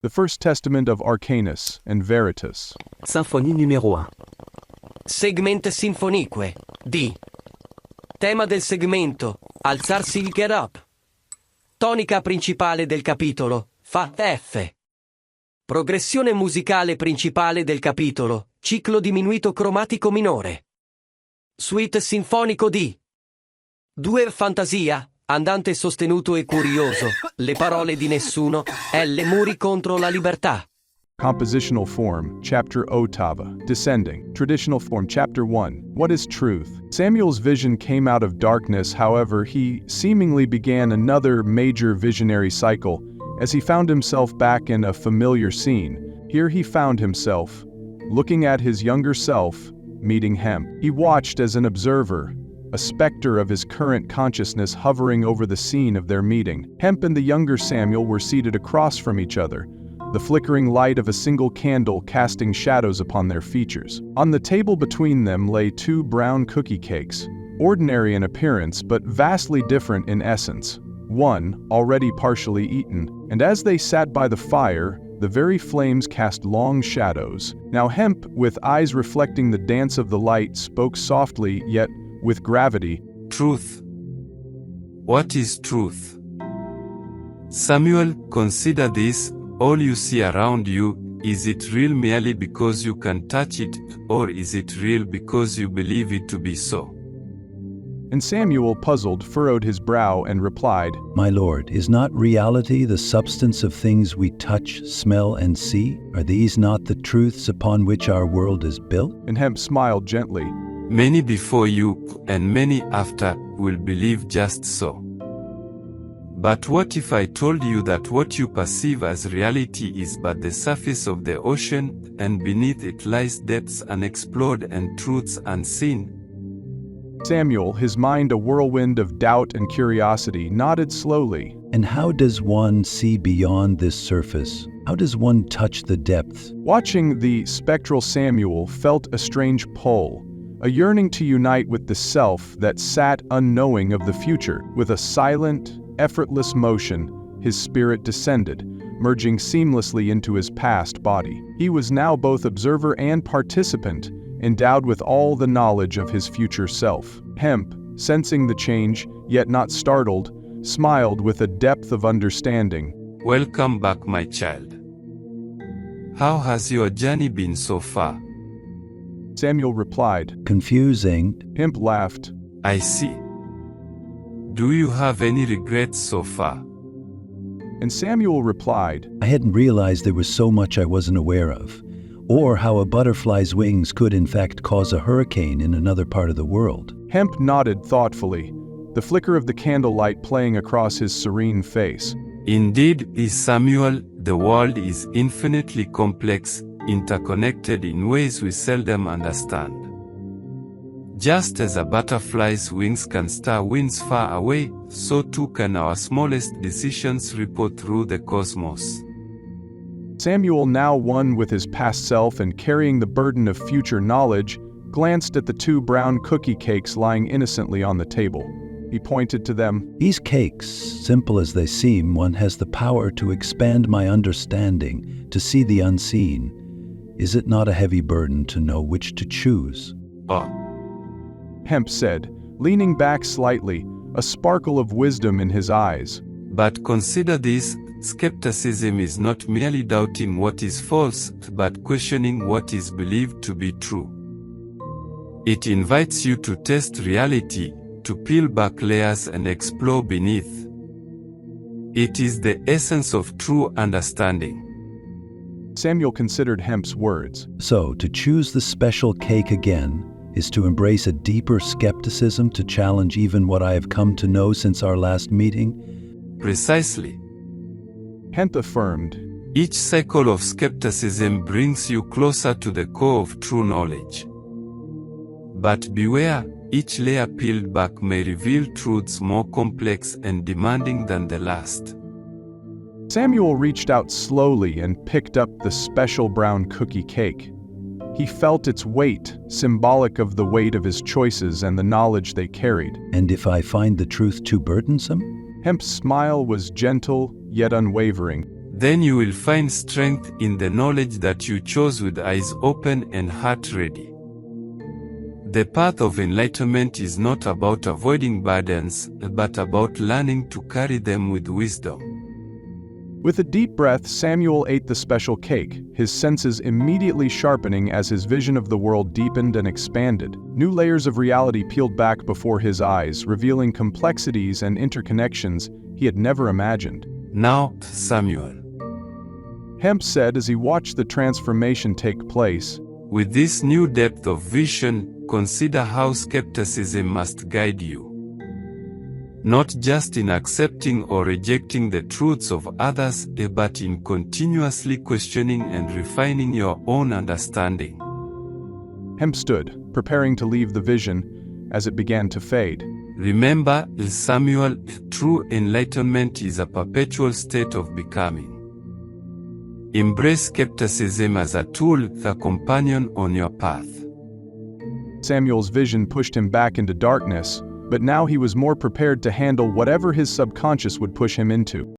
The First Testament of Arcanus and Veritas. Symphonie numéro 1. Segment sinfonique. D. Tema del segmento: alzarsi il get up. Tonica principale del capitolo: Fa F. Progressione musicale principale del capitolo: ciclo diminuito cromatico minore. Suite sinfonico D. 2 fantasia, andante sostenuto e curioso, le parole di nessuno, L muri contro la libertà. Compositional form, chapter Ottava, descending. Traditional form, chapter 1. What is truth? Samuel's vision came out of darkness, however, he seemingly began another major visionary cycle as he found himself back in a familiar scene. Here he found himself, looking at his younger self, meeting Hemp. He watched as an observer, a specter of his current consciousness hovering over the scene of their meeting. Hemp and the younger Samuel were seated across from each other, the flickering light of a single candle casting shadows upon their features. On the table between them lay 2 brown cookie cakes, ordinary in appearance but vastly different in essence. One, already partially eaten, and as they sat by the fire, the very flames cast long shadows. Now Hemp, with eyes reflecting the dance of the light, spoke softly, yet with gravity. Truth. What is truth? Samuel, consider this. All you see around you, is it real merely because you can touch it, or is it real because you believe it to be so? And Samuel, puzzled, furrowed his brow and replied, My lord, is not reality the substance of things we touch, smell, and see? Are these not the truths upon which our world is built? And Hemp smiled gently. Many before you, and many after, will believe just so. But what if I told you that what you perceive as reality is but the surface of the ocean, and beneath it lies depths unexplored and truths unseen? Samuel, his mind a whirlwind of doubt and curiosity, nodded slowly. And how does one see beyond this surface? How does one touch the depths? Watching the spectral Samuel felt a strange pull, a yearning to unite with the self that sat unknowing of the future. With a silent, effortless motion, his spirit descended, merging seamlessly into his past body. He was now both observer and participant, endowed with all the knowledge of his future self. Hemp, sensing the change, yet not startled, smiled with a depth of understanding. Welcome back, my child. How has your journey been so far? Samuel replied. Confusing. Hemp laughed. I see. Do you have any regrets so far? And Samuel replied, I hadn't realized there was so much I wasn't aware of, or how a butterfly's wings could in fact cause a hurricane in another part of the world. Hemp nodded thoughtfully, the flicker of the candlelight playing across his serene face. Indeed, Samuel, the world is infinitely complex, interconnected in ways we seldom understand. Just as a butterfly's wings can stir winds far away, so too can our smallest decisions ripple through the cosmos. Samuel, now one with his past self and carrying the burden of future knowledge, glanced at the 2 brown cookie cakes lying innocently on the table. He pointed to them. These cakes, simple as they seem, one has the power to expand my understanding, to see the unseen. Is it not a heavy burden to know which to choose? Hemp said, leaning back slightly, a sparkle of wisdom in his eyes. But consider this, skepticism is not merely doubting what is false, but questioning what is believed to be true. It invites you to test reality, to peel back layers and explore beneath. It is the essence of true understanding. Samuel considered Hemp's words. So, to choose the special cake again is to embrace a deeper skepticism, to challenge even what I have come to know since our last meeting? Precisely. Hemp affirmed. Each cycle of skepticism brings you closer to the core of true knowledge. But beware, each layer peeled back may reveal truths more complex and demanding than the last. Samuel reached out slowly and picked up the special brown cookie cake. He felt its weight, symbolic of the weight of his choices and the knowledge they carried. And if I find the truth too burdensome? Hemp's smile was gentle, yet unwavering. Then you will find strength in the knowledge that you chose with eyes open and heart ready. The path of enlightenment is not about avoiding burdens, but about learning to carry them with wisdom. With a deep breath, Samuel ate the special cake, his senses immediately sharpening as his vision of the world deepened and expanded. New layers of reality peeled back before his eyes, revealing complexities and interconnections he had never imagined. Now, Samuel, Hemp said as he watched the transformation take place, with this new depth of vision, consider how skepticism must guide you. Not just in accepting or rejecting the truths of others, but in continuously questioning and refining your own understanding. Hemp stood, preparing to leave the vision, as it began to fade. Remember, Samuel, true enlightenment is a perpetual state of becoming. Embrace skepticism as a tool, a companion on your path. Samuel's vision pushed him back into darkness, but now he was more prepared to handle whatever his subconscious would push him into.